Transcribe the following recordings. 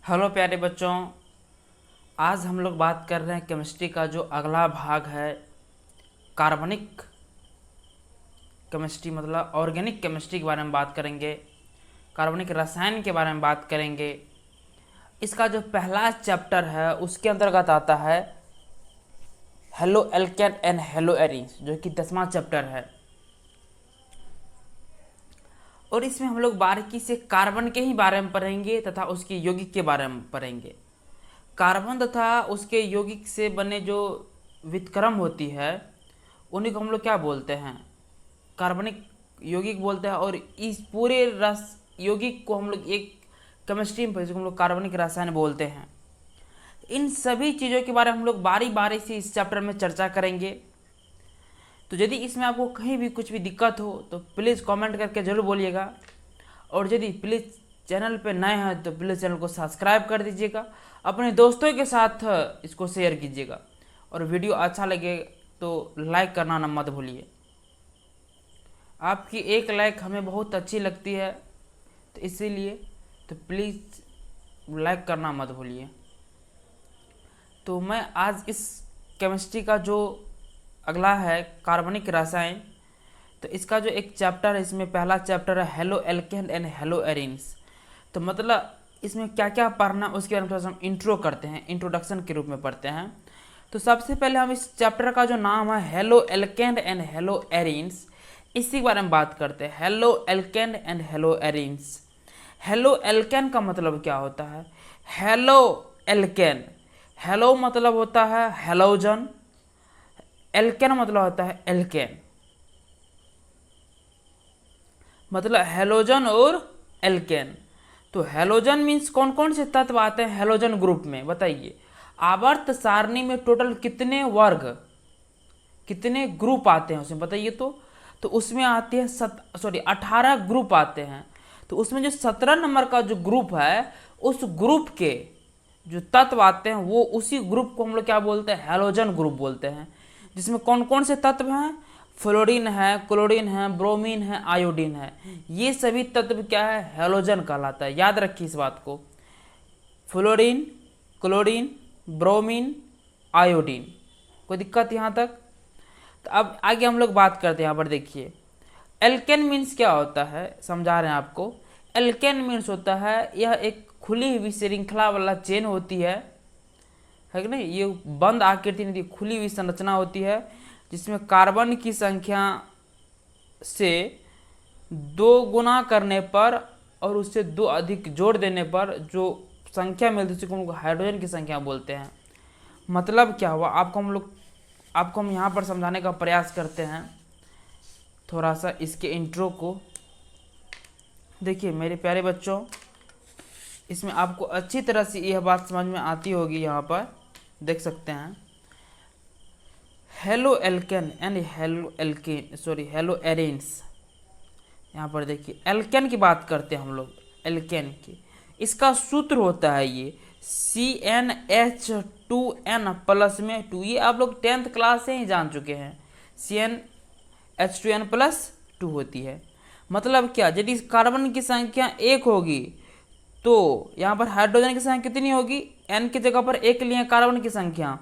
Hello प्यारे बच्चों, आज हम लोग बात कर रहे हैं केमिस्ट्री का जो अगला भाग है कार्बनिक केमिस्ट्री, मतलब ऑर्गेनिक केमिस्ट्री के बारे में बात करेंगे। कार्बनिक रसायन के बारे में बात करेंगे। इसका जो पहला चैप्टर है उसके अंतर्गत आता है halo alkane and hello arenes, जो कि 10वां चैप्टर है। और इसमें हम लोग बारीकी से कार्बन के ही बारे में पढ़ेंगे तथा उसके यौगिक के बारे में पढ़ेंगे। कार्बन तथा उसके यौगिक से बने जो व्युत्क्रम होती है उन्हीं को हम लोग क्या बोलते हैं, कार्बनिक यौगिक बोलते हैं। और इस पूरे रस यौगिक को हम लोग एक केमिस्ट्री में हम लोग कार्बनिक रसायन बोलते हैं। इन सभी चीज़ों के बारे में हम लोग बारी बारी से इस चैप्टर में चर्चा करेंगे। तो यदि इसमें आपको कहीं भी कुछ भी दिक्कत हो तो प्लीज़ कमेंट करके ज़रूर बोलिएगा। और यदि प्लीज़ चैनल पे नए हैं तो प्लीज़ चैनल को सब्सक्राइब कर दीजिएगा, अपने दोस्तों के साथ इसको शेयर कीजिएगा, और वीडियो अच्छा लगे तो लाइक करना ना मत भूलिए। आपकी एक लाइक हमें बहुत अच्छी लगती है, तो इसीलिए तो प्लीज़ लाइक करना मत भूलिए। तो मैं आज इस केमिस्ट्री का जो अगला है कार्बनिक रसायन, तो इसका जो एक चैप्टर है, इसमें पहला चैप्टर है halo alkane and hello arenes. तो मतलब इसमें क्या क्या पढ़ना उसके बारे में थोड़ा सा हम इंट्रो करते हैं, इंट्रोडक्शन के रूप में पढ़ते हैं। तो सबसे पहले हम इस चैप्टर का जो नाम है halo alkane and hello arenes, इसी के बारे में बात करते हैं। Halo alkane and hello arenes. Halo alkane का मतलब क्या होता है? हेलो एल्केन, हेलो मतलब होता है हेलोजन, एल्केन मतलब होता है एल्केन, मतलब हेलोजन और एल्केन। तो हेलोजन मीन्स कौन कौन से तत्व आते हैं हेलोजन ग्रुप में, बताइए। आवर्त सारणी में टोटल कितने वर्ग, कितने ग्रुप आते हैं उसमें बताइए। तो उसमें आते हैं 18 ग्रुप आते हैं। तो उसमें जो 17 नंबर का जो ग्रुप है, उस ग्रुप के जो तत्व आते हैं वो उसी ग्रुप को हम लोग क्या बोलते हैं, हेलोजन ग्रुप बोलते हैं। जिसमें कौन कौन से तत्व हैं? फ्लोरीन है, क्लोरीन है, ब्रोमीन है, आयोडीन है। ये सभी तत्व क्या है, हेलोजन कहलाता है। याद रखिए इस बात को, फ्लोरीन, क्लोरीन, ब्रोमीन, आयोडीन। कोई दिक्कत यहाँ तक? तो अब आगे हम लोग बात करते हैं। यहाँ पर देखिए एल्केन मीन्स क्या होता है, समझा रहे हैं आपको। एल्केन मीन्स होता है यह एक खुली हुई श्रृंखला वाला चेन होती है कि नहीं। ये बंद आकृति नहीं, खुली हुई संरचना होती है जिसमें कार्बन की संख्या से 2 गुना करने पर और उससे 2 अधिक जोड़ देने पर जो संख्या मिलती है उसी को हम लोग हाइड्रोजन की संख्या बोलते हैं। मतलब क्या हुआ, आपको हम यहाँ पर समझाने का प्रयास करते हैं। थोड़ा सा इसके इंट्रो को देखिए मेरे प्यारे बच्चों, इसमें आपको अच्छी तरह से यह बात समझ में आती होगी। यहाँ पर देख सकते हैं halo alkane and hello arenes. यहाँ पर देखिए एल्केन की बात करते हैं हम लोग, एल्केन की। इसका सूत्र होता है ये CnH2n प्लस में 2। ये आप लोग 10th क्लास से ही जान चुके हैं, CnH2n प्लस 2 होती है। मतलब क्या, यदि कार्बन की संख्या 1 होगी तो यहाँ पर हाइड्रोजन की संख्या कितनी होगी? n की जगह पर 1 लिए कार्बन की संख्या,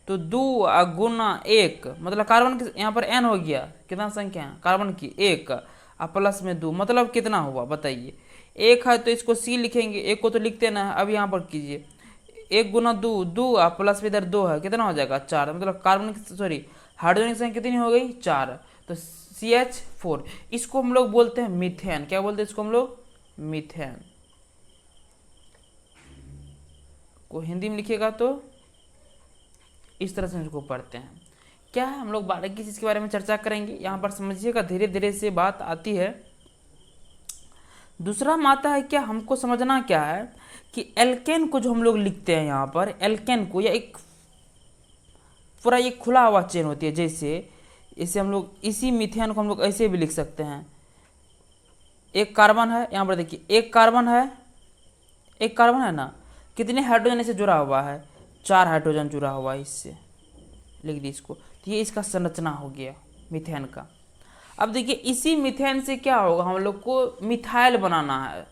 तो 2 गुना 1, मतलब कार्बन की यहाँ पर n हो गया, कितना संख्या कार्बन की 1 और प्लस में 2, मतलब कितना हुआ बताइए। 1 है तो इसको C लिखेंगे, 1 को तो लिखते ना है। अब यहाँ पर कीजिए 1 गुना 2, 2 और प्लस में इधर 2 है, कितना हो जाएगा 4। मतलब कार्बन की हाइड्रोजन की संख्या कितनी हो गई? 4। तो CH4, इसको हम लोग बोलते हैं मीथेन। क्या बोलते हैं इसको हम लोग? मीथेन। को हिंदी में लिखिएगा तो इस तरह से इसको पढ़ते हैं। क्या है, हम लोग बारीकी से इसके बारे में चर्चा करेंगे। यहाँ पर समझिएगा, धीरे धीरे से बात आती है। दूसरा माता है क्या, हमको समझना क्या है कि एल्केन को जो हम लोग लिखते हैं यहाँ पर, एल्केन को, या एक पूरा ये खुला हुआ चेन होती है। जैसे इसे हम लोग, इसी मीथेन को हम लोग ऐसे भी लिख सकते हैं। एक कार्बन है, यहाँ पर देखिए एक कार्बन है, एक कार्बन है ना, कितने हाइड्रोजन इसे जुड़ा हुआ है? 4 हाइड्रोजन जुड़ा हुआ है इससे, लिख दी इसको। तो ये इसका संरचना हो गया मीथेन का। अब देखिए इसी मीथेन से क्या होगा, हम लोग को मिथाइल बनाना है,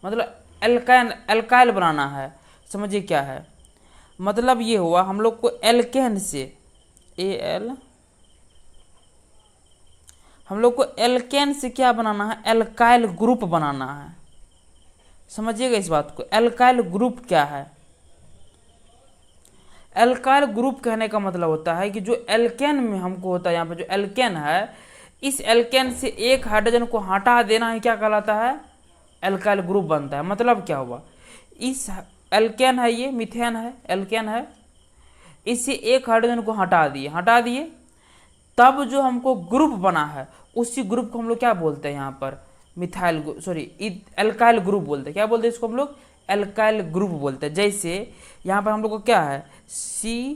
मतलब एल्काइल बनाना है। समझिए क्या है, मतलब ये हुआ हम लोग को एल्केन से हम लोग को एल्केन से क्या बनाना है, एल्काइल ग्रुप बनाना है। समझिएगा इस बात को, एल्काइल ग्रुप क्या है। एल्काइल ग्रुप कहने का मतलब होता है कि जो एल्केन में हमको होता है, यहाँ पे जो एल्केन है, इस एल्केन से एक हाइड्रोजन को हटा देना है, क्या कहलाता है, एल्काइल ग्रुप बनता है। मतलब क्या हुआ, इस एल्केन है, ये मिथेन है, एल्केन है, इससे एक हाइड्रोजन को हटा दिए, तब जो हमको ग्रुप बना है उसी ग्रुप को हम लोग क्या बोलते हैं, यहाँ पर मिथाइल सॉरी एल्काइल ग्रुप बोलते हैं। क्या बोलते हैं इसको हम लोग, एल्काइल ग्रुप बोलते हैं। जैसे यहाँ पर हम लोग को क्या है, C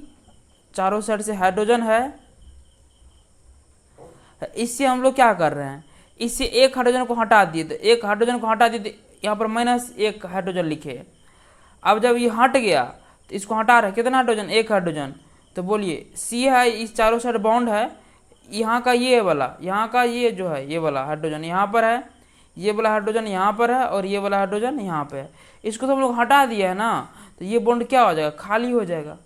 चारों साइड से हाइड्रोजन है, इससे हम लोग क्या कर रहे हैं, इससे एक हाइड्रोजन को हटा दिए, तो एक हाइड्रोजन को हटा दिए तो यहाँ पर -1 हाइड्रोजन लिखे। अब जब ये हट गया तो इसको हटा रहे, कितना हाइड्रोजन, एक हाइड्रोजन। तो बोलिए C है, इस चारों साइड बॉन्ड है, यहाँ का ये वाला, यहाँ का ये जो है ये वाला हाइड्रोजन यहाँ पर है, ये वाला हाइड्रोजन यहाँ पर है, और ये वाला हाइड्रोजन यहाँ पे है। इसको तो हम लोग हटा दिया है ना, तो ये बॉन्ड क्या हो जाएगा, खाली हो जाएगा।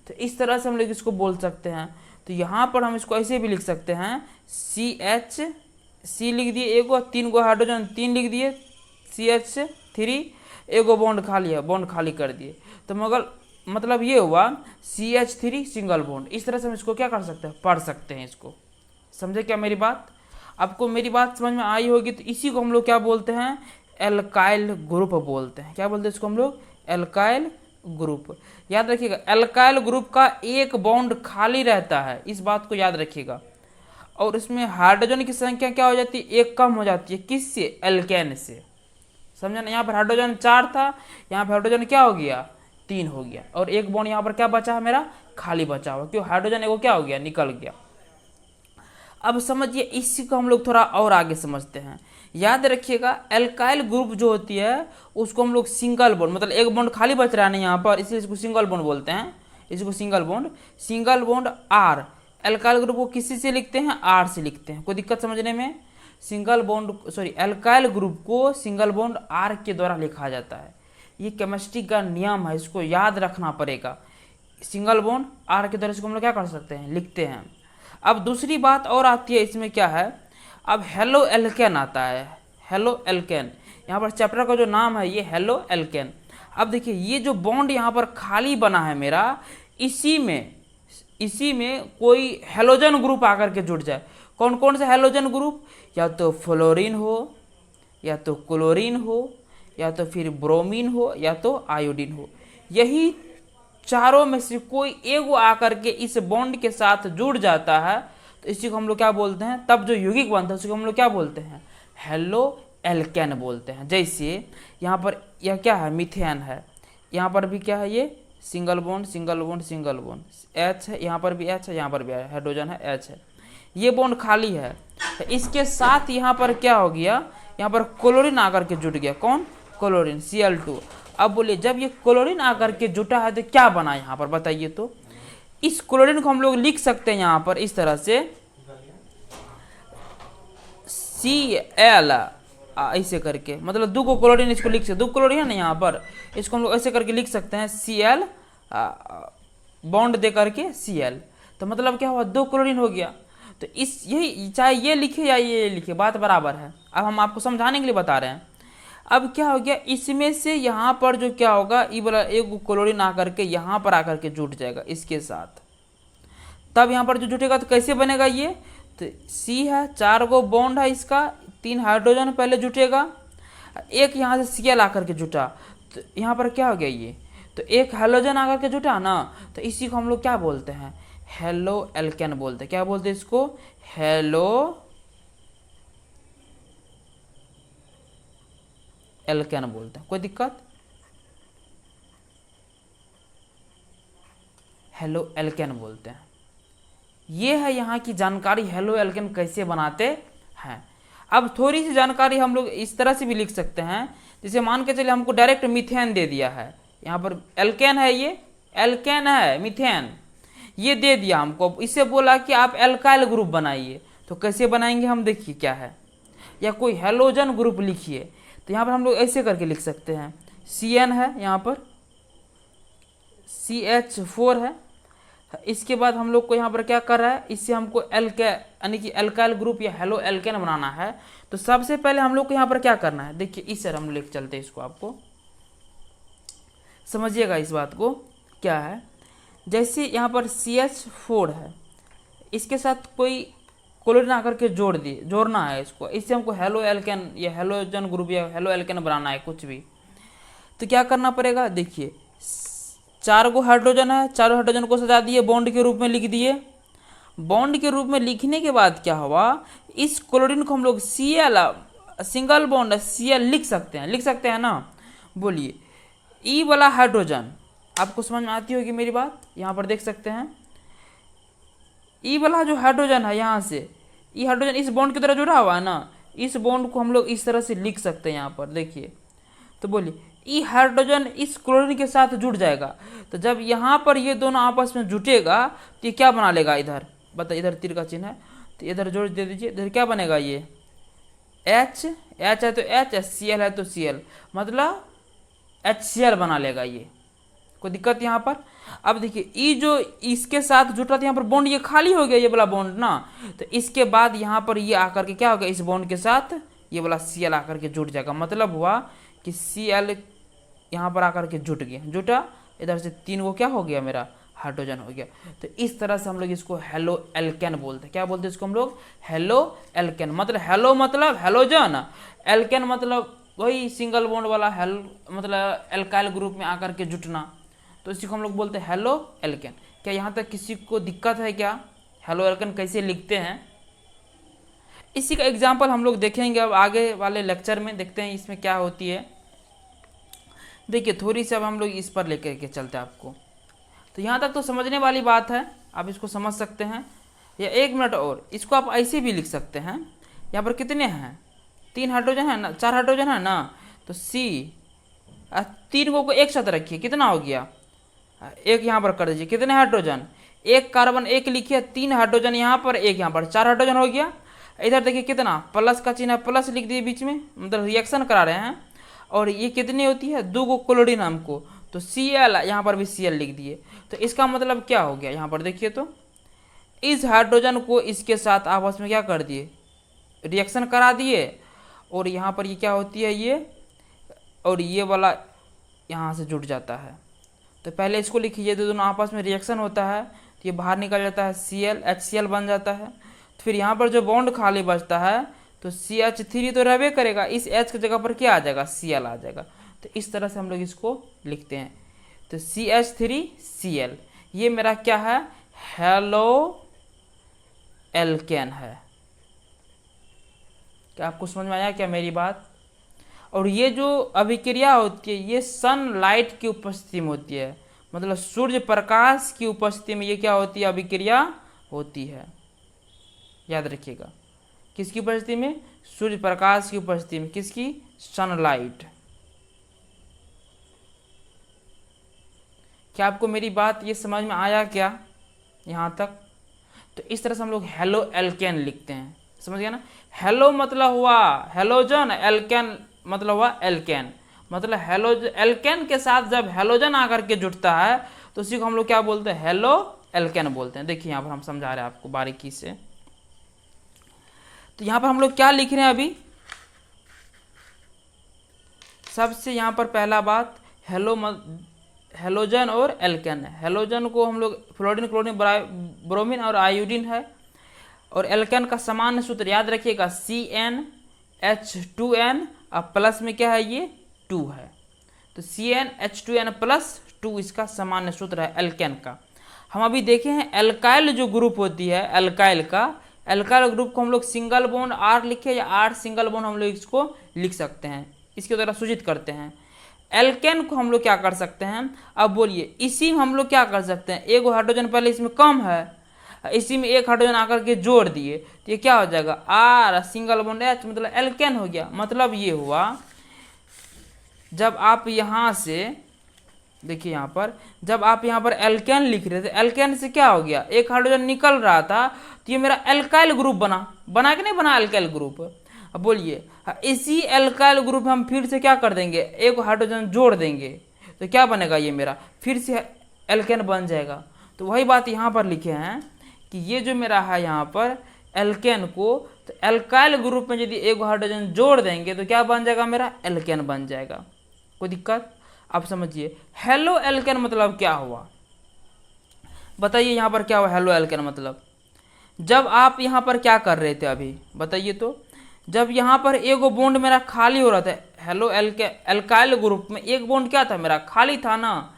तो इस तरह से हम लोग इसको बोल सकते हैं। तो यहाँ पर हम इसको ऐसे भी लिख सकते हैं, C लिख दिए एगो, 3 गो हाइड्रोजन 3 लिख दिए, CH3, एगो बॉन्ड खाली है, बॉन्ड खाली कर दिए। तो मगर मतलब ये हुआ CH3 सिंगल बॉन्ड। इस तरह से हम इसको क्या कर सकते हैं, पढ़ सकते हैं इसको। समझे क्या मेरी बात, आपको मेरी बात समझ में आई होगी। तो इसी को हम लोग क्या बोलते हैं, एल्काइल ग्रुप बोलते हैं। क्या बोलते हैं इसको हम लोग, एल्काइल ग्रुप। याद रखिएगा, एल्काइल ग्रुप का एक बॉन्ड खाली रहता है, इस बात को याद रखिएगा। और इसमें हाइड्रोजन की संख्या क्या हो जाती है, एक कम हो जाती है, किससे, एल्केन से। समझा ना, यहाँ पर हाइड्रोजन 4 था, यहाँ पर हाइड्रोजन क्या हो गया, 3 हो गया, और एक बॉन्ड यहाँ पर क्या बचा है मेरा, खाली बचा हुआ, क्यों, हाइड्रोजन एगो क्या हो गया, निकल गया। अब समझिए, इसी को हम लोग थोड़ा और आगे समझते हैं। याद रखिएगा, एल्काइल ग्रुप जो होती है उसको हम लोग सिंगल बॉन्ड, मतलब एक बॉन्ड खाली बच रहा है ना यहाँ पर, इसलिए इसको सिंगल बॉन्ड बोलते हैं। इसको single bond R, alkyl group को किसी से लिखते हैं, आर से लिखते हैं। कोई दिक्कत समझने में, एल्काइल ग्रुप को सिंगल बॉन्ड आर के द्वारा लिखा जाता है। ये केमिस्ट्री का नियम है, इसको याद रखना पड़ेगा। सिंगल बॉन्ड आर के द्वारा इसको हम लोग क्या कर सकते हैं, लिखते हैं। अब दूसरी बात और आती है इसमें, क्या है, अब हेलो एल्केन आता है, हेलो एल्केन। यहाँ पर चैप्टर का जो नाम है ये हेलो एल्केन। अब देखिए, ये जो बॉन्ड यहाँ पर खाली बना है मेरा, इसी में कोई हेलोजन ग्रुप आकर के जुड़ जाए। कौन कौन से हेलोजन ग्रुप, या तो फ्लोरीन हो, या तो क्लोरीन हो, या तो फिर ब्रोमीन हो, या तो आयोडीन हो। यही चारों में से कोई एगो आकर के इस बॉन्ड के साथ जुड़ जाता है, तो इसी को हम लोग क्या बोलते हैं, तब जो यौगिक बनता है उसी को हम लोग क्या बोलते हैं, हेलो एल्केन बोलते हैं। जैसे यहाँ पर यह क्या है, मिथेन है, यहाँ पर भी क्या है, ये सिंगल बॉन्ड H है, यहाँ पर भी H है, यहाँ पर भी हाइड्रोजन है, H है, ये बॉन्ड खाली है। तो इसके साथ यहाँ पर क्या हो गया, यहाँ पर क्लोरीन आकर के जुट गया, कौन, क्लोरीन, Cl2। अब बोलिए, जब ये क्लोरीन आकर के जुटा है तो क्या बना यहाँ पर, बताइए तो। इस क्लोरीन को हम लोग लिख सकते हैं यहाँ पर इस तरह से, Cl, ऐसे करके, मतलब 2 को क्लोरीन इसको लिख सकते, 2 क्लोरीन है ना यहाँ पर, इसको हम लोग ऐसे करके लिख सकते हैं, Cl बॉन्ड दे करके Cl। तो मतलब क्या हुआ, 2 क्लोरीन हो गया। तो इस यही, चाहे ये लिखे या ये लिखे, बात बराबर है। अब हम आपको समझाने के लिए बता रहे हैं। अब क्या हो गया, इसमें से यहाँ पर जो क्या होगा, ये वाला एक क्लोरीन आकर के यहाँ पर आकर के जुट जाएगा इसके साथ। तब यहाँ पर जो जुटेगा तो कैसे बनेगा ये, तो C है, 4 गो बॉन्ड है इसका, 3 हाइड्रोजन पहले जुटेगा, एक यहाँ से Cl आकर के जुटा, तो यहाँ पर क्या हो गया ये, तो एक हाइड्रोजन आकर के जुटा ना, तो इसी को हम लोग क्या बोलते हैं, हेलो एल्केन बोलते हैं। क्या बोलते हैं इसको, हेलो एल्केन बोलते हैं। कोई दिक्कत, हेलो एल्केन बोलते हैं। ये है यहाँ की जानकारी, हेलो एल्केन कैसे बनाते हैं। अब थोड़ी सी जानकारी हम लोग इस तरह से भी लिख सकते हैं, जैसे मान के चलिए हमको डायरेक्ट मीथेन दे दिया है, यहाँ पर एल्केन है, ये एल्केन है, मीथेन ये दे दिया हमको, इससे बोला कि आप एल्काइल ग्रुप बनाइए। तो कैसे बनाएंगे हम, देखिए क्या है, या कोई हेलोजन ग्रुप लिखिए। तो यहाँ पर हम लोग ऐसे करके लिख सकते हैं, CN है यहाँ पर, CH4 है। इसके बाद हम लोग को यहाँ पर क्या कर रहा है, इससे हमको यानी कि एल्काइल ग्रुप या हेलो एल्केन बनाना है। तो सबसे पहले हम लोग को यहाँ पर क्या करना है, देखिए इस तरह हम लेके चलते हैं इसको, आपको समझिएगा इस बात को क्या है। जैसे यहाँ पर CH4 है, इसके साथ कोई क्लोरीन आकर के जोड़ना है इसको, इससे हमको हेलो एल्केन या हेलोजन ग्रुप या हेलो एल्केन बनाना है कुछ भी। तो क्या करना पड़ेगा, देखिए 4 गो हाइड्रोजन है, चारों हाइड्रोजन को सजा दिए, बॉन्ड के रूप में लिख दिए। बॉन्ड के रूप में लिखने के बाद क्या हुआ, इस क्लोरीन को हम लोग Cl सिंगल बॉन्ड Cl लिख सकते हैं ना। बोलिए ई वाला हाइड्रोजन आपको समझ में आती होगी मेरी बात, यहाँ पर देख सकते हैं ई वाला जो हाइड्रोजन है, यहाँ से ई हाइड्रोजन इस बॉन्ड की तरह जुड़ा हुआ है ना, इस बॉन्ड को हम लोग इस तरह से लिख सकते हैं यहाँ पर देखिए। तो बोलिए ई हाइड्रोजन इस क्लोरीन के साथ जुड़ जाएगा। तो जब यहाँ पर ये दोनों आपस में जुटेगा तो ये क्या बना लेगा, इधर बताइए, इधर तीर का चिन्ह है तो इधर जोड़ दे दीजिए, इधर क्या बनेगा, ये H है तो H, Cl है तो Cl, मतलब HCl बना लेगा ये। कोई दिक्कत यहाँ पर। अब देखिए ई जो इसके साथ जुट रहा था यहाँ पर बॉन्ड, ये खाली हो गया ये वाला बॉन्ड ना। तो इसके बाद यहाँ पर ये आकर के क्या होगा, इस बॉन्ड के साथ ये वाला Cl आकर के जुट जाएगा। मतलब हुआ कि Cl यहाँ पर आकर के जुटा, इधर से 3 गो क्या हो गया, मेरा हाइड्रोजन हो गया। तो इस तरह से हम लोग इसको हेलो एल्केन बोलते हैं। क्या बोलते हैं इसको हम लोग, हेलो एल्केन। मतलब हेलो मतलब हेलोजन, एल्केन मतलब वही सिंगल बॉन्ड वाला मतलब एल्काइल ग्रुप में आकर के जुटना। तो इसी को हम लोग बोलते हैं हेलो एल्केन। क्या यहाँ तक किसी को दिक्कत है क्या, हेलो एल्केन कैसे लिखते हैं? इसी का एग्जाम्पल हम लोग देखेंगे अब आगे वाले लेक्चर में, देखते हैं इसमें क्या होती है। देखिए थोड़ी सी अब हम लोग इस पर लेकर के चलते हैं आपको। तो यहाँ तक तो समझने वाली बात है, आप इसको समझ सकते हैं। या 1 मिनट और, इसको आप ऐसे भी लिख सकते हैं। यहाँ पर कितने हैं, 3 हाइड्रोजन है ना, 4 हाइड्रोजन है ना। तो C 3 को एक साथ रखिए, कितना हो गया, 1 यहाँ पर कर दीजिए। कितने हाइड्रोजन, 1 कार्बन 1 लिखिए, 3 हाइड्रोजन यहाँ पर, 1 यहाँ पर, 4 हाइड्रोजन हो गया। इधर देखिए कितना प्लस का चिन्ह है, प्लस लिख दिए बीच में, मतलब रिएक्शन करा रहे हैं। और ये कितनी होती है, 2 गो क्लोरीन हमको, तो Cl यहाँ पर भी Cl लिख दिए। तो इसका मतलब क्या हो गया, यहाँ पर देखिए तो इस हाइड्रोजन को इसके साथ आपस में क्या कर दिए, रिएक्शन करा दिए। और यहाँ पर ये क्या होती है, ये और ये वाला यहाँ से जुट जाता है। तो पहले इसको लिखिए, तो दोनों आपस में रिएक्शन होता है तो ये बाहर निकल जाता है, Cl HCl बन जाता है। तो फिर यहाँ पर जो बॉन्ड खाली बचता है तो CH3 तो रहबे करेगा, इस H की जगह पर क्या आ जाएगा, Cl आ जाएगा। तो इस तरह से हम लोग इसको लिखते हैं। तो CH3Cl ये मेरा क्या है, हेलो एल्केन है। क्या आपको समझ में आया क्या मेरी बात? और ये जो अभिक्रिया होती है ये सनलाइट की उपस्थिति में होती है, मतलब सूर्य प्रकाश की उपस्थिति में ये क्या होती है, अभिक्रिया होती है। याद रखिएगा, किसकी उपस्थिति में, सूर्य प्रकाश की उपस्थिति में, किसकी, सनलाइट। क्या आपको मेरी बात ये समझ में आया क्या यहाँ तक? तो इस तरह से हम लोग हेलो एल्केन लिखते हैं, समझ गया ना। हेलो मतलब हुआ हेलोजन, एल्केन मतलब हुआ एल्केन। मतलब एल्केन के साथ जब हेलोजन आकर के जुटता है तो उसी को हम लोग क्या बोलते हैं, हेलो एल्केन बोलते हैं। देखिए यहाँ पर हम समझा रहे हैं आपको बारीकी से। तो यहाँ पर हम लोग क्या लिख रहे हैं अभी, सबसे यहाँ पर पहला बात हेलोजन और एल्केन है। हेलोजन को हम लोग फ्लोरीन, क्लोरीन, ब्रोमीन और आयोडीन है। और एल्केन का सामान्य सूत्र याद रखिएगा, CnH2n और प्लस में क्या है, ये 2 है। तो CnH2n प्लस 2 इसका सामान्य सूत्र है एल्केन का। हम अभी देखे हैं एल्काइल जो ग्रुप होती है, एल्काइल ग्रुप को हम लोग सिंगल बॉन्ड R लिखे या R सिंगल बॉन्ड हम लोग इसको लिख सकते हैं, इसके द्वारा सूचित करते हैं। एल्केन को हम लोग क्या कर सकते हैं, अब बोलिए इसी में हम लोग क्या कर सकते हैं, 1 हाइड्रोजन पहले इसमें कम है, इसी में 1 हाइड्रोजन आकर के जोड़ दिए तो ये क्या हो जाएगा, R सिंगल बॉन्ड H, मतलब एल्केन हो गया। मतलब ये हुआ जब आप यहाँ से देखिए, यहाँ पर जब आप यहाँ पर एल्केन लिख रहे थे, एल्केन से क्या हो गया, 1 हाइड्रोजन निकल रहा था तो ये मेरा एल्काइल ग्रुप बना कि नहीं बना एल्काइल ग्रुप। अब बोलिए इसी एल्काइल ग्रुप में हम फिर से क्या कर देंगे, 1 हाइड्रोजन जोड़ देंगे तो क्या बनेगा, ये मेरा फिर से एल्केन बन जाएगा। तो वही बात यहाँ पर लिखे हैं कि ये जो मेरा है यहाँ पर एल्केन को, तो एल्काइल ग्रुप में यदि एक हाइड्रोजन जोड़ देंगे तो क्या बन जाएगा, मेरा एल्केन बन जाएगा। कोई दिक्कत? आप समझिए हेलो एल्केन मतलब क्या हुआ, बताइए यहाँ पर क्या हुआ हेलो एल्केन मतलब। जब आप यहाँ पर क्या कर रहे थे अभी बताइए, तो जब यहाँ पर एक बॉन्ड मेरा खाली हो रहा था, हेलो एल्काइल ग्रुप में एक बॉन्ड क्या था मेरा, खाली था ना।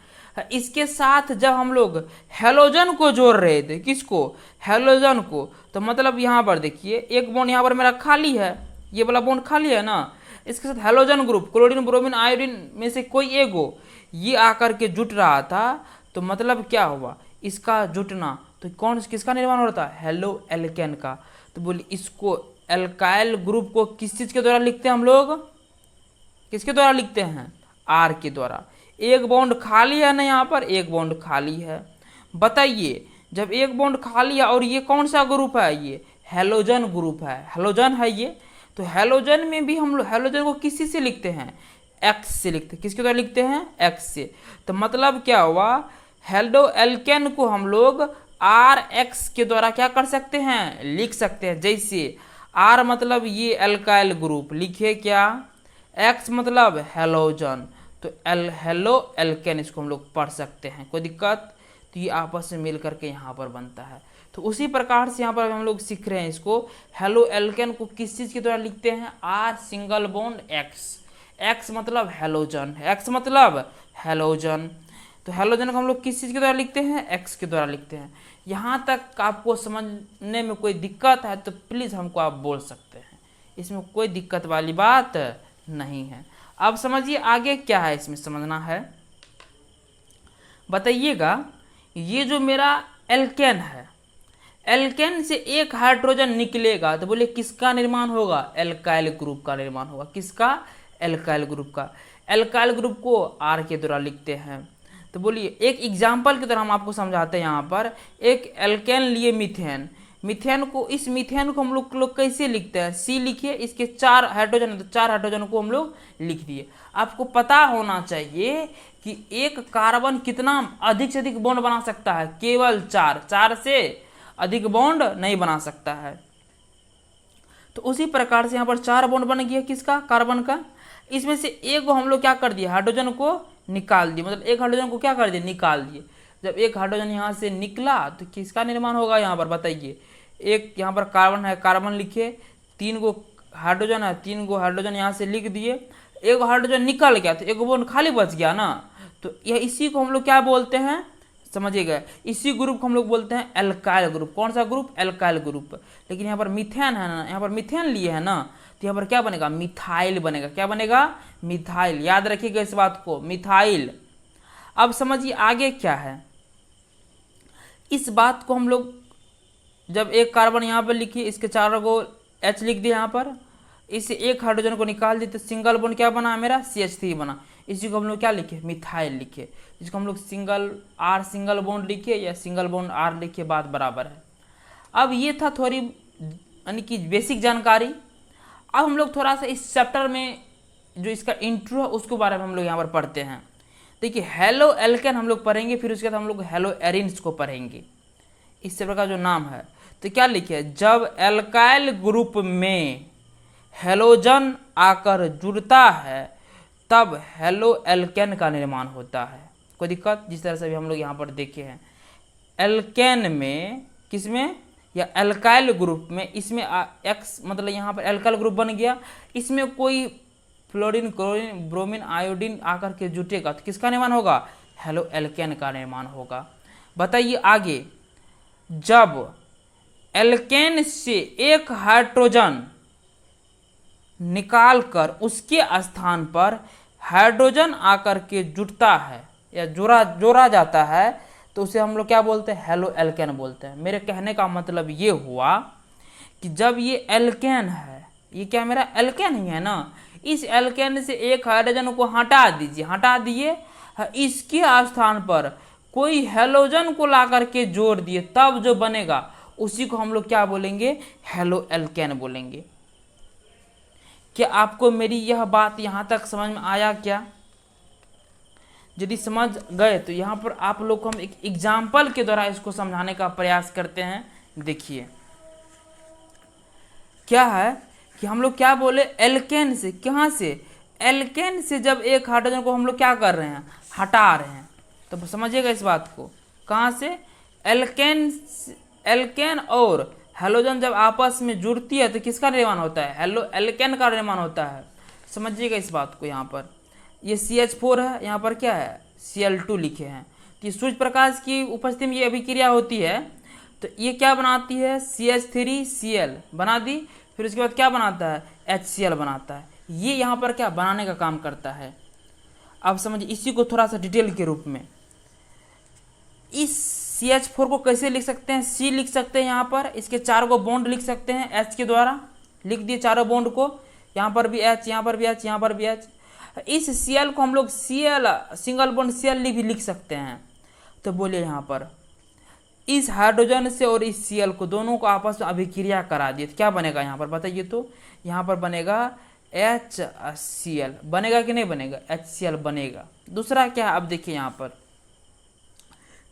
इसके साथ जब हम लोग हेलोजन को जोड़ रहे थे, किसको, हेलोजन को, तो मतलब यहाँ पर देखिए एक बॉन्ड यहाँ पर मेरा खाली है, ये वाला बॉन्ड खाली है ना, इसके साथ halogen group chlorine bromine iodine में से कोई एक हो, ये आकर के जुट रहा था। तो मतलब क्या हुआ, इसका जुटना, तो कौन किसका निर्माण हो रहा था, हेलो एल्केन का। तो बोलिए इसको एल्काइल ग्रुप को किस चीज के द्वारा लिखते हैं हम लोग, किसके द्वारा लिखते हैं, आर के द्वारा। एक बॉन्ड खाली है ना, यहाँ पर एक बॉन्ड खाली है। बताइए जब एक बॉन्ड खाली है और ये कौन सा ग्रुप है, ये हेलोजन ग्रुप है, हेलोजन है ये। तो हेलोजन में भी हम लोग हेलोजन को किसी से लिखते हैं, एक्स से लिखते हैं, किसके द्वारा लिखते हैं, एक्स से। तो मतलब क्या हुआ, हेलो एल्केन को हम लोग आर एक्स के द्वारा क्या कर सकते हैं, लिख सकते हैं। जैसे आर मतलब ये एल्काइल ग्रुप लिखे क्या, एक्स मतलब हेलोजन, तो हेलो एल्केन इसको हम लोग पढ़ सकते हैं, कोई दिक्कत। तो ये आपस में मिल करके यहाँ पर बनता है। तो उसी प्रकार से यहाँ पर हम लोग सीख रहे हैं इसको, हेलो एल्केन को किस चीज़ के द्वारा लिखते हैं, R single bond X, X मतलब हेलोजन, एक्स मतलब हेलोजन। तो हेलोजन को हम लोग किस चीज़ के द्वारा लिखते हैं, एक्स के द्वारा लिखते हैं। यहाँ तक आपको समझने में कोई दिक्कत है तो प्लीज़ हमको आप बोल सकते हैं, इसमें कोई दिक्कत वाली बात नहीं है। अब समझिए आगे क्या है इसमें समझना है, बताइएगा। ये जो मेरा एल्केन है, एल्केन से एक हाइड्रोजन निकलेगा तो बोले किसका निर्माण होगा, एल्काइल ग्रुप का निर्माण होगा, किसका, एल्काइल ग्रुप का। एल्काइल ग्रुप को आर के द्वारा लिखते हैं। तो बोलिए एक एग्जाम्पल की तरह हम आपको समझाते हैं। यहाँ पर एक एल्केन लिए मीथेन, मीथेन को, इस मीथेन को हम लोग कैसे लिखते हैं, सी लिखिए, इसके 4 हाइड्रोजन, तो 4 हाइड्रोजन को हम लोग लिख दिए। आपको पता होना चाहिए कि एक कार्बन कितना अधिक से अधिक बॉन्ड बना सकता है, केवल 4 से अधिक बॉन्ड नहीं बना सकता है। तो उसी प्रकार से यहाँ पर 4 बॉन्ड बन गया किसका, कार्बन का। इसमें से एक को हम लोग क्या कर दिए, हाइड्रोजन को निकाल दिए, मतलब एक हाइड्रोजन को क्या कर दिए, निकाल दिए। जब एक हाइड्रोजन यहाँ से निकला तो किसका निर्माण होगा, यहाँ पर बताइए। एक यहाँ पर कार्बन है, कार्बन लिखिए, 3 गो हाइड्रोजन है, 3 गो हाइड्रोजन यहाँ से लिख दिए। एक हाइड्रोजन निकल गया तो एक बॉन्ड खाली बच गया ना, तो यह इसी को हम लोग क्या बोलते हैं, समझिएगा, इसी ग्रुप को हम लोग बोलते हैं एल्काइल ग्रुप। कौन सा ग्रुप, एल्काइल ग्रुप। लेकिन यहाँ पर मीथेन है ना, यहाँ पर मीथेन लिए है ना, तो यहाँ पर क्या बनेगा, मिथाइल बनेगा। क्या बनेगा, मिथाइल। याद रखिएगा इस बात को, मिथाइल। अब समझिए आगे क्या है, इस बात को हम लोग जब एक कार्बन यहाँ पर लिखिए, इसके 4 गो H लिख दिए यहाँ पर, इससे एक हाइड्रोजन को निकाल दिए तो सिंगल बॉन्ड क्या बना मेरा, CH3 बना। इसी को हम लोग क्या लिखे, मिथाइल लिखे। इसको हम लोग सिंगल बॉन्ड लिखे या सिंगल बॉन्ड R लिखे, बात बराबर है। अब ये था थोड़ी यानी कि बेसिक जानकारी। अब हम लोग थोड़ा सा इस चैप्टर में जो इसका इंट्रो है उसके बारे में हम लोग यहाँ पर पढ़ते हैं। देखिए हेलो एल्केन हम लोग पढ़ेंगे, फिर उसके बाद हम लोग हेलो एरिन्स को पढ़ेंगे। इस चैप्टर का जो नाम है, तो क्या लिखे, जब एल्काइल ग्रुप में हेलोजन आकर जुड़ता है तब हेलो एल्केन का निर्माण होता है। कोई दिक्कत, जिस तरह से भी हम लोग यहाँ पर देखे हैं, एल्केन में, किसमें, या एल्काइल ग्रुप में, इसमें एक्स मतलब यहाँ पर एल्काइल ग्रुप बन गया, इसमें कोई फ्लोरीन क्लोरीन ब्रोमीन आयोडीन आकर के जुटेगा तो किसका निर्माण होगा, हेलो एल्केन का निर्माण होगा। बताइए आगे, जब एल्केन से एक हाइड्रोजन निकालकर उसके स्थान पर हाइड्रोजन आकर के जुटता है या जोड़ा जाता है तो उसे हम लोग क्या बोलते हैं, हेलो एल्केन बोलते हैं। मेरे कहने का मतलब ये हुआ कि जब ये एल्केन है, ये क्या मेरा एल्केन ही है ना, इस एल्केन से एक हाइड्रोजन को हटा दीजिए, हटा दिए, इसके स्थान पर कोई हेलोजन को ला करके जोड़ दिए, तब जो बनेगा उसी को हम लोग क्या बोलेंगे, हेलो एल्केन बोलेंगे। क्या आपको मेरी यह बात यहाँ तक समझ में आया क्या? यदि समझ गए तो यहाँ पर आप लोग को हम एक एग्जाम्पल के द्वारा इसको समझाने का प्रयास करते हैं। देखिए क्या है कि हम लोग क्या बोले, एल्केन से, कहाँ से, एल्केन से जब एक हाइड्रोजन को हम लोग क्या कर रहे हैं, हटा रहे हैं, तो समझिएगा इस बात को। कहाँ से, एल्केन और हेलोजन जब आपस में जुड़ती है तो किसका निर्माण होता है, एल्केन का निर्माण होता है। समझिएगा इस बात को। यहाँ पर ये CH4 है, यहाँ पर क्या है Cl2 लिखे हैं। कि सूर्य प्रकाश की उपस्थिति में ये अभिक्रिया होती है तो ये क्या बनाती है, CH3Cl बना दी, फिर उसके बाद क्या बनाता है, HCl बनाता है। ये यहाँ पर क्या बनाने का काम करता है। अब समझिए इसी को थोड़ा सा डिटेल के रूप में, इस CH4 को कैसे लिख सकते हैं, C लिख सकते हैं। यहाँ पर इसके 4 को बॉन्ड लिख सकते हैं H के द्वारा, लिख दिए चारों बॉन्ड को, यहाँ पर भी H, यहाँ पर भी H, यहाँ पर भी H। इस Cl को हम लोग Cl सिंगल बॉन्ड Cl भी लिख सकते हैं। तो बोलिए यहाँ पर इस हाइड्रोजन से और इस Cl को दोनों को आपस में अभिक्रिया करा दिए तो क्या बनेगा, यहाँ पर बताइए। तो यहाँ पर बनेगा HCl, बनेगा कि नहीं बनेगा, HCl बनेगा। दूसरा क्या है, अब देखिए यहाँ पर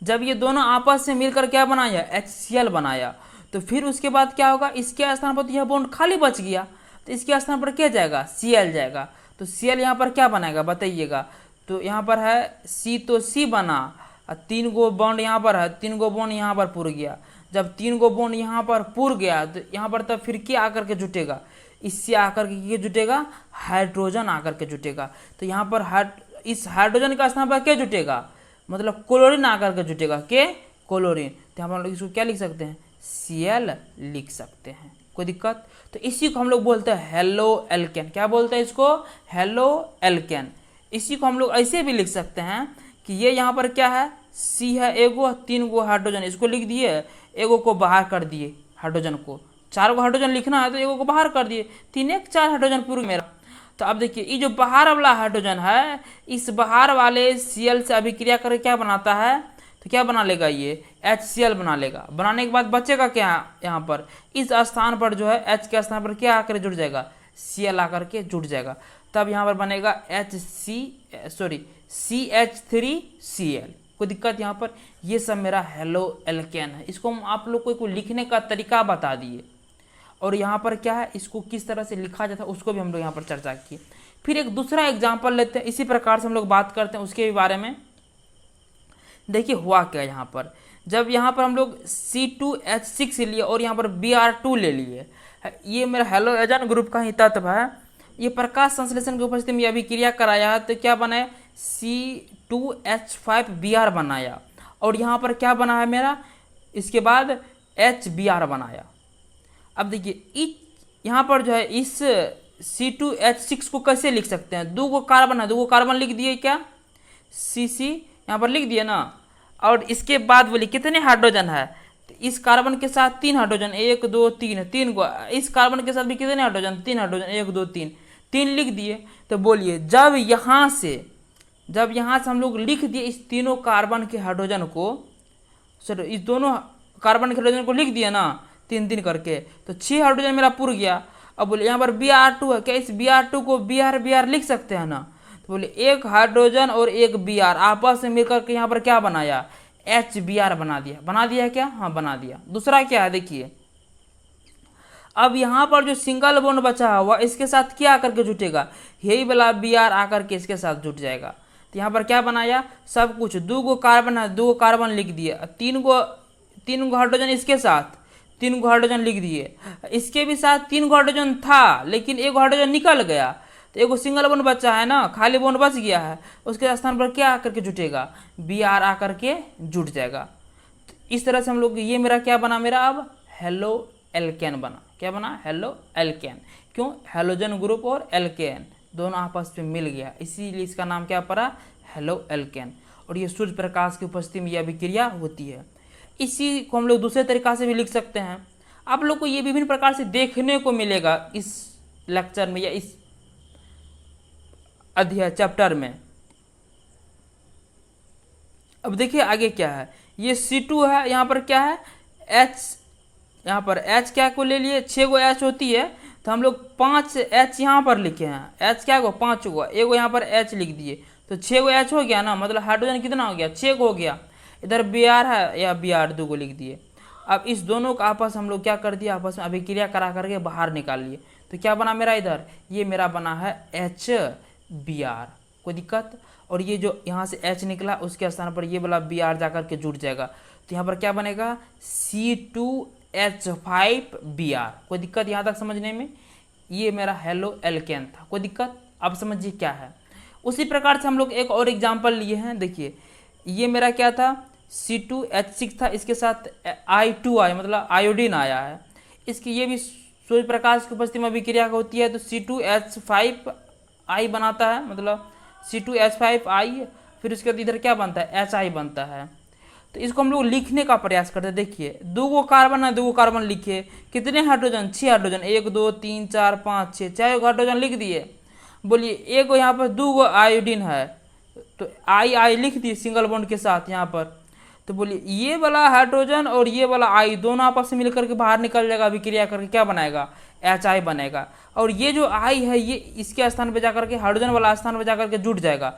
जब ये दोनों आपस में मिलकर क्या बनाया, HCl बनाया, तो फिर उसके बाद क्या होगा, इसके स्थान पर तो यह बॉन्ड खाली बच गया, तो इसके स्थान पर क्या जाएगा, Cl जाएगा। तो Cl यहाँ पर क्या बनाएगा बताइएगा। तो यहाँ पर है C, तो C बना, 3 गो बॉन्ड यहाँ पर है, 3 गो बॉन्ड यहाँ पर पुर गया। जब 3 गो बॉन्ड यहाँ पर पुर गया तो यहाँ पर तब फिर क्या आकर के जुटेगा, इससे आकर के जुटेगा, हाइड्रोजन आकर के जुटेगा। तो यहाँ पर इस हाइड्रोजन का स्थान पर क्या जुटेगा, मतलब क्लोरीन आकर के जुटेगा, के क्लोरीन। तो यहाँ पर हम लोग इसको क्या लिख सकते हैं, Cl लिख सकते हैं, कोई दिक्कत। तो इसी को हम लोग बोलते हैं हेलो एल्केन। क्या बोलते हैं इसको, हेलो एल्केन। इसी को हम लोग ऐसे भी लिख सकते हैं कि ये यहाँ पर क्या है, C है एगो, 3 गो हाइड्रोजन, इसको लिख दिए, एगो को बाहर कर दिए हाइड्रोजन को, 4 गो हाइड्रोजन लिखना है तो एगो को बाहर कर दिए, 3 एक 4 हाइड्रोजन पूरा मेरा। तो अब देखिए ये जो बाहर वाला हाइड्रोजन है, इस बाहर वाले Cl से अभिक्रिया करके क्या बनाता है, तो क्या बना लेगा, ये HCl बना लेगा। बनाने के बाद बचेगा क्या, यहाँ पर इस स्थान पर जो है H के स्थान पर क्या आकर जुड़ जाएगा, Cl आकर के जुड़ जाएगा। तब यहाँ पर बनेगा CH3Cl। कोई दिक्कत यहाँ पर। ये सब मेरा हेलो एल्केन है। इसको हम आप लोग को लिखने का तरीका बता दिए, और यहाँ पर क्या है, इसको किस तरह से लिखा जाता है उसको भी हम लोग यहाँ पर चर्चा किए। फिर एक दूसरा एग्जाम्पल लेते हैं, इसी प्रकार से हम लोग बात करते हैं उसके भी बारे में। देखिए हुआ क्या यहाँ पर, जब यहाँ पर हम लोग C2H6 लिए और यहाँ पर Br2 ले लिए, ये मेरा हेलोजन ग्रुप का ही तत्व है। ये प्रकाश संश्लेषण की उपस्थिति में अभिक्रिया कराया है तो क्या बना, C2H5Br बनाया, और यहाँ पर क्या बना है मेरा, इसके बाद HBr बनाया। अब देखिए यहाँ पर जो है इस C2H6 को कैसे लिख सकते हैं, 2 गो कार्बन है, 2 गो कार्बन लिख दिए क्या, CC यहाँ पर लिख दिए ना। और इसके बाद बोलिए कितने हाइड्रोजन है, तो इस कार्बन के साथ 3 हाइड्रोजन, 1 2 3, 3 गो। इस कार्बन के साथ भी कितने हाइड्रोजन, 3 हाइड्रोजन, 1 2 3, 3 लिख दिए। तो बोलिए जब यहाँ से हम लोग लिख दिए इस तीनों कार्बन के हाइड्रोजन को, सर इस दोनों कार्बन के हाइड्रोजन को लिख दिया ना 3 करके, तो 6 हाइड्रोजन मेरा पुर गया। अब बोले यहाँ पर Br2 है, क्या इस Br2 को Br लिख सकते हैं ना। तो बोले एक हाइड्रोजन और एक Br आपस में मिलकर के यहाँ पर क्या बनाया, HBr बना दिया क्या, हाँ बना दिया। दूसरा क्या है देखिए, अब यहाँ पर जो सिंगल बॉन्ड बचा हुआ इसके साथ क्या आकर के जुटेगा, यही वाला Br आकर के इसके साथ जुट जाएगा। तो यहाँ पर क्या बनाया, सब कुछ 2 गो कार्बन है, 2 गो कार्बन लिख दिए, 3 गो हाइड्रोजन इसके साथ, 3 गो हाइड्रोजन लिख दिए। इसके भी साथ 3 गो हाइड्रोजन था, लेकिन 1 हाइड्रोजन निकल गया, तो एगो सिंगल बॉन्ड बचा है ना, खाली बॉन्ड बच गया है, उसके स्थान पर क्या आकर के जुटेगा, Br आकर के जुट जाएगा। तो इस तरह से हम लोग, ये मेरा क्या बना, मेरा अब हेलो एल्केन बना। क्या बना, हेलो एल्केन। क्यों, हेलोजन ग्रुप और एल्केन दोनों आपस में मिल गया, इसीलिए इसका नाम क्या पड़ा, हेलो एल्केन। और ये सूर्य प्रकाश की उपस्थिति में यह अभिक्रिया होती है। इसी को हम लोग दूसरे तरीका से भी लिख सकते हैं। आप लोग को ये विभिन्न प्रकार से देखने को मिलेगा इस लेक्चर में या इस अध्याय चैप्टर में। अब देखिए आगे क्या है, ये C2 है, यहाँ पर क्या है H, यहाँ पर H क्या को ले लिए, 6 गो H होती है, तो हम लोग 5 H यहाँ पर लिखे हैं। H क्या गो, 5 गो, एगो यहाँ पर H लिख दिए, तो 6 गो H हो गया ना, मतलब हाइड्रोजन कितना हो गया, 6 हो गया। इधर Br है या Br 2 को लिख दिए। अब इस दोनों का आपस हम लोग क्या कर दिया, आपस में अभिक्रिया करा करके बाहर निकाल लिए। तो क्या बना मेरा इधर, ये मेरा बना है HBr, कोई दिक्कत। और ये जो यहाँ से H निकला उसके स्थान पर ये वाला Br जाकर के जुड़ जाएगा, तो यहाँ पर क्या बनेगा C2H5Br, कोई दिक्कत यहाँ तक समझने में। ये मेरा हेलो एल्केन था, कोई दिक्कत। अब समझिए क्या है। उसी प्रकार से हम लोग एक और एग्जाम्पल लिए हैं, देखिए ये मेरा क्या था, C2H6 था, इसके साथ I2 आया, मतलब आयोडीन आया है। इसकी ये भी सूर्य प्रकाश की उपस्थिति में अभिक्रिया होती है, तो C2H5I बनाता है, मतलब C2H5I। फिर उसके बाद इधर क्या बनता है, HI बनता है। तो इसको हम लोग लिखने का प्रयास करते हैं। देखिए 2 गो कार्बन है, 2 गो कार्बन लिखिए, कितने हाइड्रोजन, 6 हाइड्रोजन, 1 2 3 4 5 6, 6 हाइड्रोजन लिख दिए। बोलिए एक यहाँ पर 2 गो आयोडीन है, तो I लिख दिए सिंगल बॉन्ड के साथ यहाँ पर। तो बोलिए ये वाला हाइड्रोजन और ये वाला I दोनों आपस में मिलकर के बाहर निकल जाएगा, अभिक्रिया करके क्या बनाएगा, HI बनेगा। और ये जो I है ये इसके स्थान पे जाकर के हाइड्रोजन वाला स्थान पे जाकर के जुड़ जाएगा।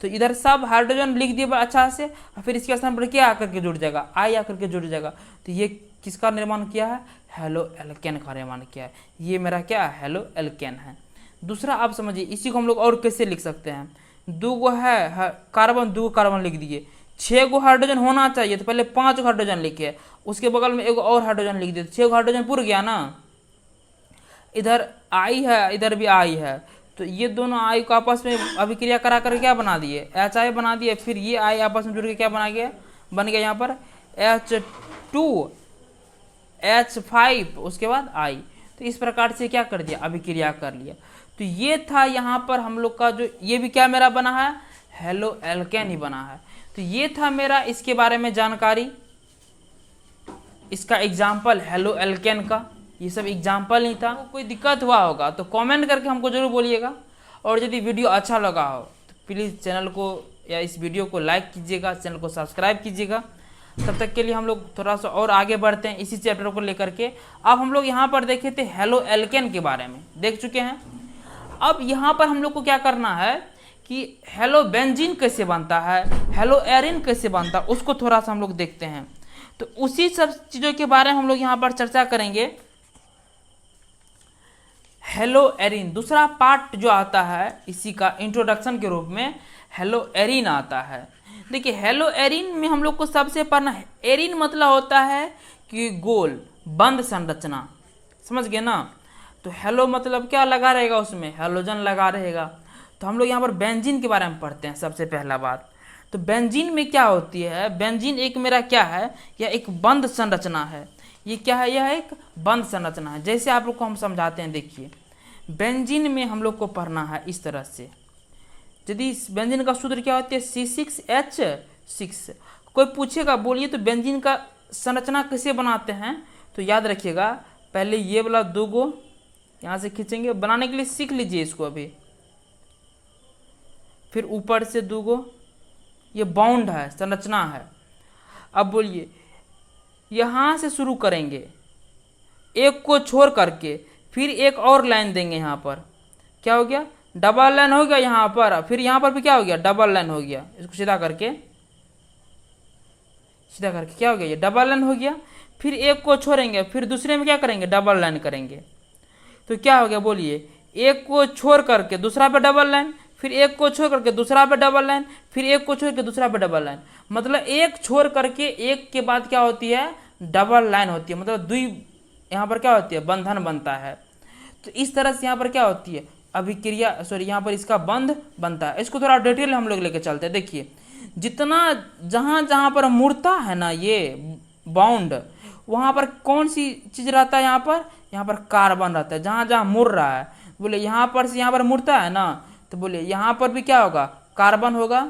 तो इधर सब हाइड्रोजन लिख दिए अच्छा से, और फिर इसके स्थान पर क्या आकर के जुड़ जाएगा, I आकर के जुड़ जाएगा। तो ये किसका निर्माण किया है, हेलो एल्केन का निर्माण किया है। ये मेरा क्या है, हेलो एल्केन है। दूसरा आप समझिए, इसी को हम लोग और कैसे लिख सकते हैं। 2 गो है कार्बन, 2 कार्बन लिख दिए, 6 गो हाइड्रोजन होना चाहिए, तो पहले 5 हाइड्रोजन लिखे, उसके बगल में 1 और हाइड्रोजन लिख दिए, 6 हाइड्रोजन पूरा गया ना। इधर I है, इधर भी I है, तो ये दोनों I को आपस में अभिक्रिया करा कर क्या बना दिए, HI बना दिए। फिर ये I आपस में जुड़ के क्या बना गया, बन गया यहाँ पर H2H5, उसके बाद I। तो इस प्रकार से क्या कर दिया, अभिक्रिया कर लिया। तो ये था यहाँ पर हम लोग का जो, ये भी क्या मेरा बना है, हेलो एल्केन ही बना है। तो ये था मेरा इसके बारे में जानकारी, इसका एग्जाम्पल हेलो एल्केन का। ये सब एग्जाम्पल नहीं था। कोई दिक्कत हुआ होगा तो कमेंट करके हमको जरूर बोलिएगा। और यदि वीडियो अच्छा लगा हो तो प्लीज़ चैनल को या इस वीडियो को लाइक कीजिएगा, चैनल को सब्सक्राइब कीजिएगा। तब तक के लिए हम लोग थोड़ा सा और आगे बढ़ते हैं इसी चैप्टर को लेकर के। अब हम लोग यहाँ पर देखे थे हेलो एल्केन के बारे में, देख चुके हैं। अब यहाँ पर हम लोग को क्या करना है कि हेलो बेंजीन कैसे बनता है, हेलो एरिन कैसे बनता है, उसको थोड़ा सा हम लोग देखते हैं। तो उसी सब चीज़ों के बारे में हम लोग यहाँ पर चर्चा करेंगे। हेलो एरिन दूसरा पार्ट जो आता है इसी का इंट्रोडक्शन के रूप में हेलो एरिन आता है। देखिए हेलो एरिन में हम लोग को सबसे पढ़ना है, एरिन मतलब होता है कि गोल बंद संरचना, समझ गए ना। तो हेलो मतलब क्या लगा रहेगा, उसमें हेलोजन लगा रहेगा। तो हम लोग यहाँ पर बेंजीन के बारे में पढ़ते हैं सबसे पहला बात। तो बेंजीन में क्या होती है, बेंजीन एक मेरा क्या है, यह एक बंद संरचना है। ये क्या है, यह एक बंद संरचना है। जैसे आप लोग को हम समझाते हैं, देखिए बेंजीन में हम लोग को पढ़ना है इस तरह से। यदि बेंजीन का सूत्र क्या होती है, C6H6। कोई पूछेगा बोलिए तो बेंजीन का संरचना कैसे बनाते हैं, तो याद रखिएगा पहले ये वाला 2 गो यहाँ से खींचेंगे, बनाने के लिए सीख लीजिए इसको अभी। फिर ऊपर से 2 गो, ये बॉन्ड है, संरचना है। अब बोलिए यहाँ से शुरू करेंगे, एक को छोड़ करके फिर एक और लाइन देंगे। यहाँ पर क्या हो गया, डबल लाइन हो गया यहाँ पर। फिर यहाँ पर भी क्या हो गया, डबल लाइन हो गया। इसको सीधा करके क्या हो गया, ये डबल लाइन हो गया। फिर एक को छोड़ेंगे, फिर दूसरे में क्या करेंगे, डबल लाइन करेंगे। तो क्या हो गया बोलिए, एक को छोड़ करके दूसरा पे डबल लाइन, फिर एक को छोड़ करके दूसरा पे डबल लाइन, फिर एक को छोड़ के दूसरा पे डबल लाइन। मतलब एक छोड़ करके एक के बाद क्या होती है, डबल लाइन होती है। मतलब द्वि यहाँ पर क्या होती है, बंधन बनता है। तो इस तरह से यहाँ पर क्या होती है, अभिक्रिया, सॉरी यहाँ पर इसका बंध बनता है। इसको थोड़ा डिटेल हम लोग लेके चलते हैं। देखिए जितना जहाँ जहाँ पर मुड़ता है ना ये बॉन्ड, वहाँ पर कौन सी चीज़ रहता है, यहाँ पर कार्बन रहता है। जहाँ जहाँ मुड़ रहा है, बोले यहाँ पर से यहाँ पर मुड़ता है ना, तो बोले यहाँ पर भी क्या होगा, कार्बन होगा।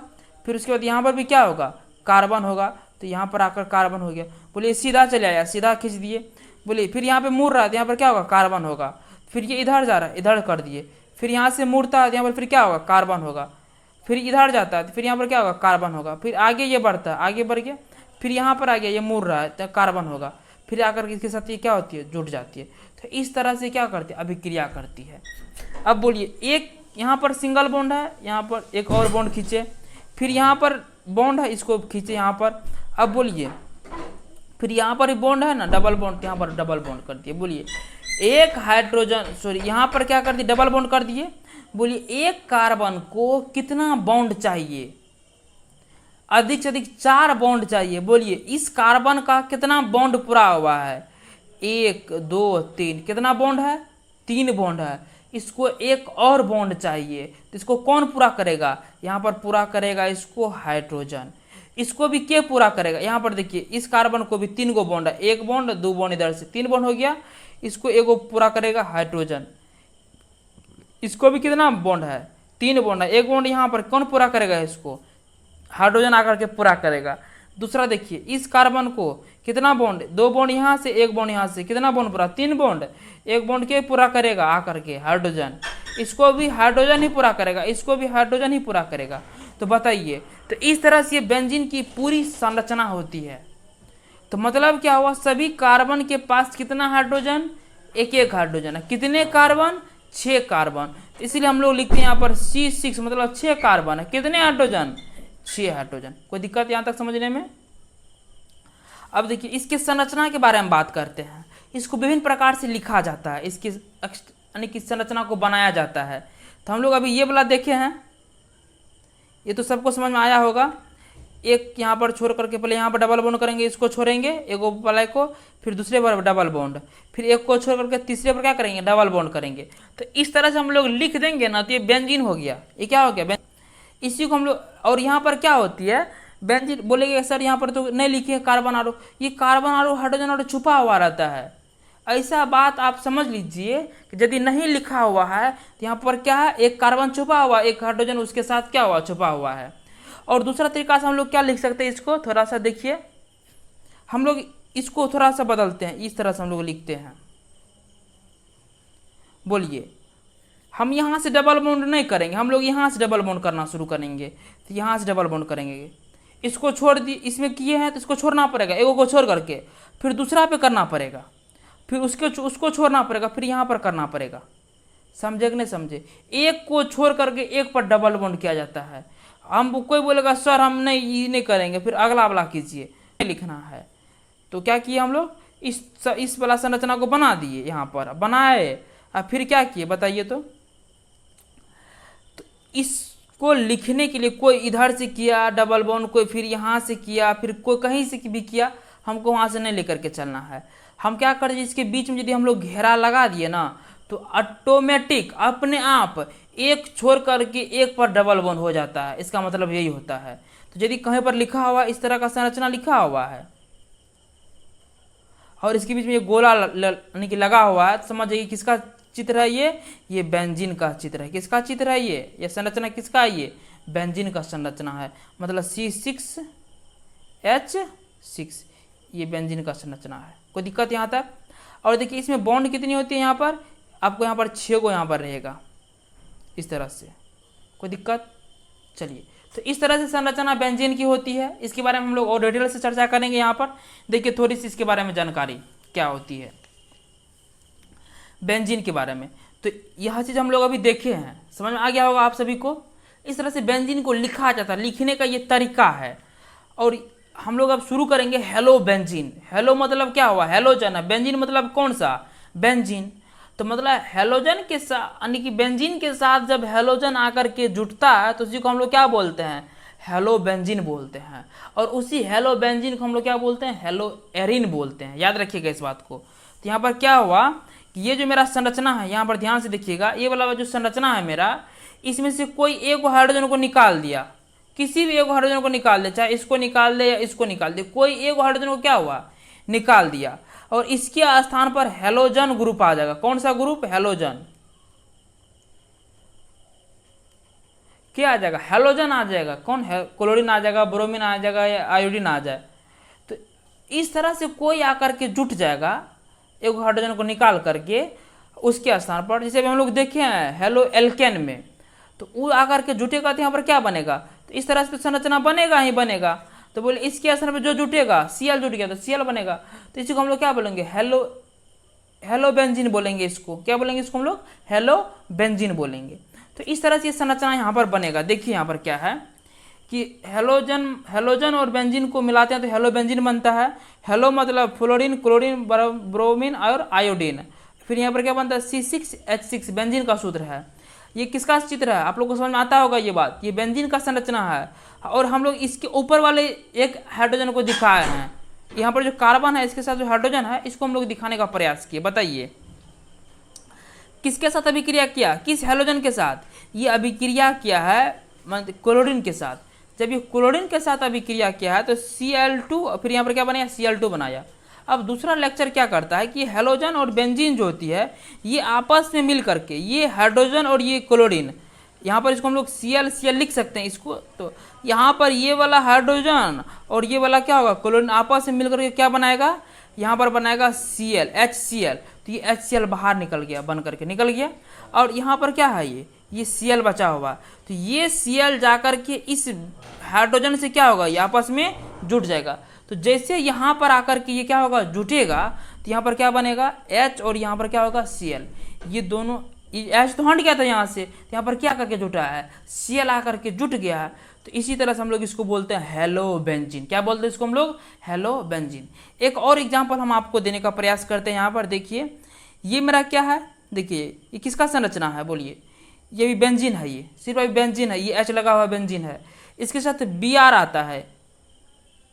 फिर उसके बाद यहाँ पर भी क्या होगा, कार्बन होगा। तो यहाँ पर आकर कार्बन हो गया। बोले सीधा चले आया, सीधा खींच दिए। बोले फिर यहाँ पे मुड़ रहा है तो यहाँ पर क्या होगा, कार्बन होगा। फिर ये इधर जा रहा है, इधर कर दिए। फिर यहाँ से मुड़ता है तो यहाँ पर फिर क्या होगा, कार्बन होगा। फिर इधर जाता है तो फिर यहाँ पर क्या होगा, कार्बन होगा। फिर आगे ये बढ़ता है, आगे बढ़ गया, फिर यहाँ पर आ गया, ये मुड़ रहा है तो कार्बन होगा। फिर आकर इसके साथ ये क्या होती है, जुड़ जाती है। तो इस तरह से क्या करती है, अभिक्रिया करती है। अब बोलिए एक यहाँ पर सिंगल बॉन्ड है, यहाँ पर एक और बॉन्ड खींचे, फिर यहाँ पर बॉन्ड है, इसको खींचे यहाँ पर। अब बोलिए, फिर यहाँ पर बॉन्ड है ना डबल बॉन्ड, यहाँ पर डबल बॉन्ड कर दिए। बोलिए एक हाइड्रोजन, सॉरी यहाँ पर क्या कर दिए, डबल बॉन्ड कर दिए। बोलिए एक कार्बन को कितना बॉन्ड चाहिए, अधिक से अधिक 4 बॉन्ड चाहिए। बोलिए इस कार्बन का कितना बॉन्ड पूरा हुआ है, 1 2 3, कितना बॉन्ड है, 3 बॉन्ड है। इसको एक और बॉन्ड चाहिए, तो इसको कौन पूरा करेगा, यहाँ पर पूरा करेगा इसको हाइड्रोजन। इसको भी क्या पूरा करेगा, यहाँ पर देखिए इस कार्बन को भी 3 गो बॉन्ड है, 1 बॉन्ड 2 बॉन्ड इधर से 3 बॉन्ड हो गया। इसको एगो पूरा करेगा हाइड्रोजन। इसको भी कितना बॉन्ड है, 3 बॉन्ड है, 1 बॉन्ड यहाँ पर कौन पूरा करेगा, इसको हाइड्रोजन आकर के पूरा करेगा। दूसरा देखिए इस कार्बन को कितना बॉन्ड, 2 बॉन्ड यहाँ से 1 बॉन्ड यहाँ से, कितना बॉन्ड पूरा, 3 बॉन्ड, 1 बॉन्ड के पूरा करेगा आकर के हाइड्रोजन। इसको भी हाइड्रोजन ही पूरा करेगा, इसको भी हाइड्रोजन ही पूरा करेगा। तो बताइए, तो इस तरह से बेंजीन की पूरी संरचना होती है। तो मतलब क्या हुआ, सभी कार्बन के पास कितना हाइड्रोजन, एक एक हाइड्रोजन है। कितने कार्बन, 6 कार्बन। इसीलिए हम लोग लिखते हैं यहाँ पर C6, मतलब 6 कार्बन है। कितने हाइड्रोजन, 6 हाइड्रोजन। कोई दिक्कत यहाँ तक समझने में। अब देखिए इसके संरचना के बारे में बात करते हैं। इसको विभिन्न प्रकार से लिखा जाता है, इसकी यानी कि संरचना को बनाया जाता है। तो हम लोग अभी ये वाला देखे हैं, ये तो सबको समझ में आया होगा। एक यहाँ पर छोड़ करके पहले यहाँ पर डबल बॉन्ड करेंगे, इसको छोड़ेंगे एक वाले को, फिर दूसरे पर डबल बॉन्ड, फिर एक को छोड़ करके तीसरे पर क्या करेंगे, डबल बॉन्ड करेंगे। तो इस तरह से हम लोग लिख देंगे ना, तो ये बेंजीन हो गया। ये क्या हो गया, इसी को हम लोग। और यहाँ पर क्या होती है बेंजीन, बोलेंगे सर यहाँ पर तो नहीं लिखे कार्बन आरो, ये कार्बन आरो हाइड्रोजन आरो छुपा हुआ रहता है। ऐसा बात आप समझ लीजिए कि यदि नहीं लिखा हुआ है तो यहाँ पर क्या है, एक कार्बन छुपा हुआ, एक हाइड्रोजन उसके साथ क्या हुआ, छुपा हुआ है। और दूसरा तरीका से हम लोग क्या लिख सकते हैं, इसको थोड़ा सा देखिए, हम लोग इसको थोड़ा सा बदलते हैं, इस तरह से हम लोग लिखते हैं। बोलिए हम यहाँ से डबल बॉन्ड नहीं करेंगे, हम लोग यहाँ से डबल बॉन्ड करना शुरू करेंगे। तो यहाँ से डबल बॉन्ड करेंगे, इसको छोड़ दिए, इसमें किए हैं तो इसको छोड़ना पड़ेगा, एगो को छोड़ करके फिर दूसरा पे करना पड़ेगा, फिर उसको छोड़ना पड़ेगा, फिर यहाँ पर करना पड़ेगा। समझे कि नहीं समझे, एक को छोड़ करके एक पर डबल बॉन्ड किया जाता है। हम कोई बोलेगा सर हम नहीं ये नहीं करेंगे, फिर अगला वाला कीजिए, लिखना है। तो क्या किए हम लोग, इस वाला संरचना को बना दिए, यहाँ पर बनाए, और फिर क्या किए बताइए। तो इसको लिखने के लिए कोई इधर से किया डबल बॉन्ड, कोई फिर यहाँ से किया, फिर कोई कहीं से भी किया, हमको वहाँ से नहीं लेकर के चलना है। हम क्या करें, इसके बीच में यदि हम लोग घेरा लगा दिए ना, तो ऑटोमेटिक अपने आप एक छोड़ करके एक पर डबल बॉन्ड हो जाता है। इसका मतलब यही होता है। तो यदि कहीं पर लिखा हुआ इस तरह का संरचना लिखा हुआ है और इसके बीच में ये गोला यानी कि लगा हुआ है, तो समझ जाइए किसका चित्र है, ये बेंजीन का चित्र है। किसका चित्र है ये संरचना किसका है, ये बेंजीन का संरचना है। मतलब C6H6 ये बेंजीन का संरचना है। कोई दिक्कत यहाँ तक। और देखिए इसमें बॉन्ड कितनी होती है, यहाँ पर आपको यहाँ पर 6 को यहाँ पर रहेगा इस तरह से। कोई दिक्कत। चलिए, तो इस तरह से संरचना बेंजीन की होती है। इसके बारे में हम लोग और डिटेल से चर्चा करेंगे। यहाँ पर देखिए थोड़ी सी इसके बारे में जानकारी क्या होती है बेंजीन के बारे में। तो यह चीज़ हम लोग अभी देखे हैं, समझ में आ गया होगा आप सभी को। इस तरह से बेंजीन को लिखा जाता है, लिखने का ये तरीका है। और हम लोग अब शुरू करेंगे हेलो बेंजीन। हेलो मतलब क्या हुआ, हेलोजन है। बेंजीन मतलब कौन सा, बेंजीन। तो मतलब हेलोजन के साथ यानी कि बेंजीन के साथ जब हेलोजन आकर के जुटता है तो उसी को हम लोग क्या बोलते हैं, हेलो बेंजीन बोलते हैं। और उसी हेलो बेंजीन को हम लोग क्या बोलते हैं, हेलो एरिन बोलते हैं। याद रखिएगा इस बात को। तो यहाँ पर क्या हुआ कि ये जो मेरा संरचना है, यहाँ पर ध्यान से देखिएगा, ये वाला जो संरचना है मेरा, इसमें से कोई एक हाइड्रोजन को निकाल दिया, किसी भी एक हाइड्रोजन को निकाल दे, चाहे इसको निकाल दे या इसको निकाल दे, कोई एक हाइड्रोजन को क्या हुआ, निकाल दिया। और इसके स्थान पर हेलोजन ग्रुप आ जाएगा। कौन सा ग्रुप, हेलोजन। क्या आ जाएगा, हेलोजन आ जाएगा। कौन है, क्लोरीन आ जाएगा, ब्रोमीन आ जाएगा या आयोडीन आ जाए। तो इस तरह से कोई आकर के जुट जाएगा एक हाइड्रोजन को निकाल करके उसके स्थान पर। जैसे हम लोग देखे हैं हेलो एल्केन में, तो वो आकर के जुटेगा तो यहाँ पर क्या बनेगा, तो इस तरह से संरचना बनेगा ही बनेगा। तो बोले इसके स्थान पर जो जुटेगा, Cl जुट गया तो Cl बनेगा। तो इसी को हम लोग क्या बोलेंगे, हेलो बेंजीन बोलेंगे। इसको क्या बोलेंगे, इसको हम लोग हेलो बेंजीन बोलेंगे। तो इस तरह से ये संरचना यहाँ पर बनेगा। देखिए यहाँ पर क्या है कि हेलोजन और बेंजीन को मिलाते हैं तो हेलो बेंजीन बनता है। हेलो मतलब फ्लोरीन, क्लोरीन, ब्रोमीन और आयोडीन। फिर यहाँ पर क्या बनता है C6H6 बेंजीन का सूत्र है। ये किसका चित्र है, आप लोग को समझ में आता होगा ये बात, ये बेंजीन का संरचना है। और हम लोग इसके ऊपर वाले एक हाइड्रोजन को दिखाए हैं, यहाँ पर जो कार्बन है इसके साथ जो हाइड्रोजन है इसको हम लोग दिखाने का प्रयास किए। बताइए किसके साथ अभिक्रिया किया, किस हेलोजन के साथ, ये अभिक्रिया किया है क्लोरीन के साथ। जब ये क्लोरीन के साथ अभिक्रिया किया है तो Cl2, फिर यहाँ पर क्या बनाया Cl2 बनाया। अब दूसरा लेक्चर क्या करता है कि हेलोजन और बेंजीन जो होती है ये आपस में मिल करके, ये हाइड्रोजन और ये क्लोरीन, यहाँ पर इसको हम लोग Cl लिख सकते हैं इसको। तो यहाँ पर ये वाला हाइड्रोजन और ये वाला क्या होगा क्लोरीन आपस में मिल करके क्या बनाएगा, यहाँ पर बनाएगा Cl HCl। तो ये HCl बाहर निकल गया, बन करके निकल गया। और यहाँ पर क्या है ये Cl बचा हुआ। तो ये Cl जाकर के इस हाइड्रोजन से क्या होगा, ये आपस में जुट जाएगा। तो जैसे यहाँ पर आकर के ये क्या होगा जुटेगा, तो यहाँ पर क्या बनेगा H और यहाँ पर क्या होगा Cl। ये दोनों H तो हट गया था यहाँ से, तो यहाँ पर क्या करके जुटा है Cl आकर के जुट गया है। तो इसी तरह से हम लोग इसको बोलते हैं हेलो बेंजीन। क्या बोलते हैं इसको हम लोग, हेलो बेंजीन। एक और एग्जांपल हम आपको देने का प्रयास करते हैं। यहाँ पर देखिए ये मेरा क्या है, देखिए ये किसका संरचना है बोलिए, ये भी बेंजीन है, ये सिर्फ अभी बेंजीन है, ये H लगा हुआ बेंजीन है। इसके साथ Br आता है,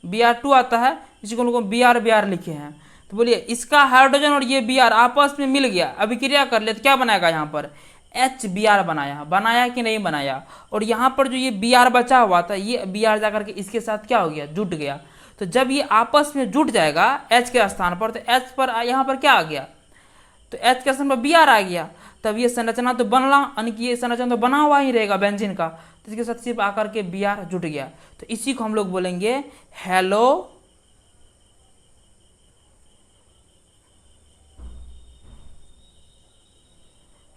Br2 आता है, इसको हम लोग Br लिखे हैं। तो बोलिए इसका हाइड्रोजन और ये Br आपस में मिल गया, अभिक्रिया कर ले तो क्या बनाएगा, यहाँ पर HBr बनाया कि नहीं बनाया। और यहाँ पर जो ये Br बचा हुआ था, ये Br जाकर के इसके साथ क्या हो गया, जुट गया। तो जब ये आपस में जुट जाएगा H के स्थान पर, तो H पर यहाँ पर क्या आ गया, तो H के स्थान पर Br आ गया। तब ये संरचना तो बनला, यानी कि ये संरचना तो बना हुआ ही रहेगा बेंजीन का, तो इसके साथ सिर्फ आकर के Br जुट गया। तो इसी को हम लोग बोलेंगे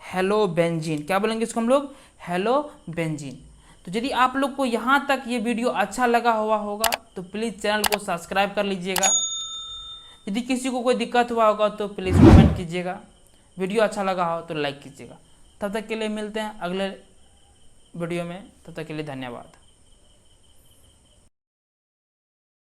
हेलो बेंजीन। क्या बोलेंगे इसको हम लोग, हेलो बेंजीन। तो यदि आप लोग को यहाँ तक ये वीडियो अच्छा लगा हुआ होगा तो प्लीज़ चैनल को सब्सक्राइब कर लीजिएगा। यदि किसी को कोई दिक्कत हुआ होगा तो प्लीज़ कमेंट कीजिएगा। वीडियो अच्छा लगा हो तो लाइक कीजिएगा। तब तक के लिए मिलते हैं अगले वीडियो में, तब तक के लिए धन्यवाद।